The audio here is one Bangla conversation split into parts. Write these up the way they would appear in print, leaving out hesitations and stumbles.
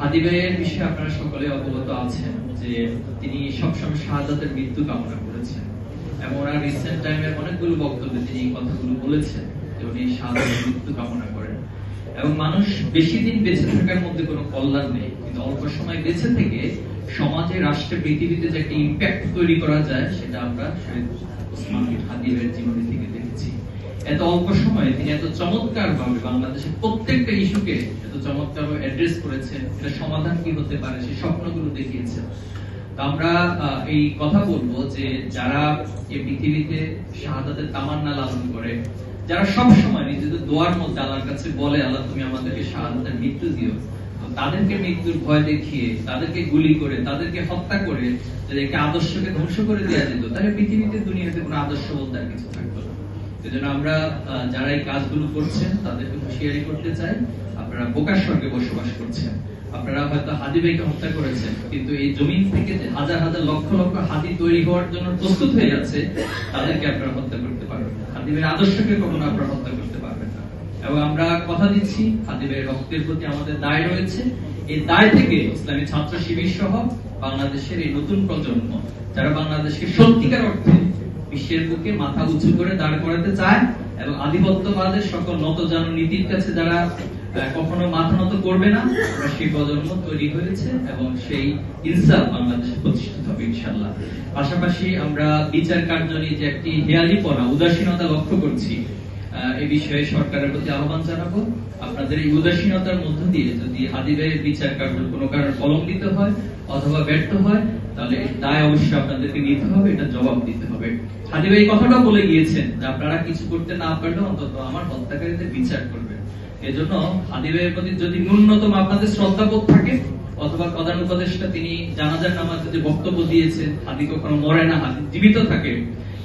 হাদী ভাইয়ের বিষয়ে আপনারা সকলে অবগত আছেন যে তিনি সবসময় শাহাদাতের মৃত্যু কামনা করেছেন এবং ওনার রিসেন্ট টাইমের অনেকগুলো বক্তব্যে তিনি এই কথাগুলো বলেছেন যে উনি শাহাদাতের মৃত্যু কামনা করেন এবং মানুষ বেশি দিন বেঁচে থাকার মধ্যে কোনো কল্যাণ নেই, কিন্তু অল্প সময় বেঁচে থেকে সমাজে, রাষ্ট্রে, পৃথিবীতে যে একটা ইম্প্যাক্ট তৈরি করা যায় সেটা আমরা শহীদ ওসমান হাদী ভাইয়ের জীবনী থেকে দেখেছি। এত অল্প সময়ে তিনি এত চমৎকার ভাবে বাংলাদেশের প্রত্যেকটা ইস্যুকে এত চমৎকার ভাবে অ্যাড্রেস করেছেন, এটা সমাধান কি হতে পারে সেই স্বপ্নগুলো দেখিয়েছেন। আমরা এই কথা বলবো যে যারা এই পৃথিবীতে শাহাদাতের তামান্না লালন করে, যারা সব সময় নিজেদের দোয়ার মধ্যে আল্লাহর কাছে বলে আল্লাহ তুমি আমাদেরকে শাহাদাতের মৃত্যু দিও, তাদেরকে মৃত্যুর ভয় দেখিয়ে, তাদেরকে গুলি করে, তাদেরকে হত্যা করে যদি একটা আদর্শকে ধ্বংস করে দেওয়া যেত, তাহলে পৃথিবীতে দুনিয়াতে কোনো আদর্শ বলতে আর কিছু থাকতো না। সেজন্য আমরা যারা এই কাজগুলো করছেন তাদেরকে হুঁশিয়ারি করতে চাই, আপনারা বোকার স্বর্গে বসবাস করছেন। আপনারা হয়তো হাদী ভাইকে হত্যা করেছেন, কিন্তু এই জমিন থেকে যে হাজার হাজার লক্ষ লক্ষ হাদী তৈরি হওয়ার জন্য প্রস্তুত হয়ে যাচ্ছে, তাদেরকে আপনারা হত্যা করতে পারবেন না। হাদী ভাইয়ের আদর্শকে কখনো আপনারা হত্যা করতে পারবেন না। এবং আমরা কথা দিচ্ছি, হাদী ভাইয়ের রক্তের প্রতি আমাদের দায় রয়েছে। এই দায় থেকে ইসলামী ছাত্র শিবির সহ বাংলাদেশের এই নতুন প্রজন্ম, যারা বাংলাদেশকে সত্যিকার অর্থে বিশ্বের বুকে মাথা উঁচু করে দাঁড় করাতে চায় এবং আধিপত্যবাদের সকল নতজানু নীতির কাছে যারা কখনো মাথা নত করবে না, সেই প্রজন্ম তৈরি হয়েছে এবং সেই ইনসাফ বাংলাদেশে প্রতিষ্ঠিত হবে ইনশাআল্লাহ। পাশাপাশি আমরা বিচার কার্য নিয়ে যে একটি হেয়ালিপনা, উদাসীনতা লক্ষ্য করছি, এই বিষয়ে সরকারের প্রতি আহ্বান জানাবো। আপনাদের এই উদাসীনতার মধ্য দিয়ে যদি হাদী ভাইয়ের বিচার কার্য কোনো কারণে কলঙ্কিত হয় অথবা ব্যর্থ হয়, তাহলে দায় অবশ্যই আপনাদেরকে নিতে হবে, এটা জবাব দিতে হবে। হাদী ভাই কথাটা বলে গিয়েছেন যে আপনারা কিছু করতে না পারলে অন্তত আমার হত্যাকারীদের বিচার করবেন। এজন্য হাদী ভাইয়ের প্রতি যদি ন্যূনতম আপনাদের শ্রদ্ধাবোধ থাকে, অথবা প্রধান উপদেষ্টা তিনি জানাজার নামাজে যে বক্তব্য দিয়েছেন, হাদী কখনো মরে না, হাদী জীবিত থাকে,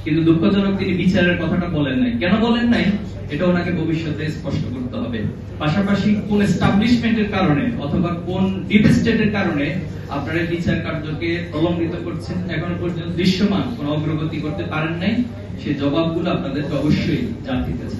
কিন্তু দুঃখজনক তিনি বিচারের কথাটা বলেন নাই। কেন বলেন নাই, এটা ওনাকে ভবিষ্যতে স্পষ্ট করতে হবে। পাশাপাশি কোন এস্টাবলিশমেন্টের কারণে অথবা কোন ডিপ স্টেটের কারণে আপনারা বিচার কার্যকে প্রলম্বিত করছেন, এখনো পর্যন্ত দৃশ্যমান কোন অগ্রগতি করতে পারেন নাই, সেই জবাবগুলো আপনাদেরকে অবশ্যই জাতির কাছে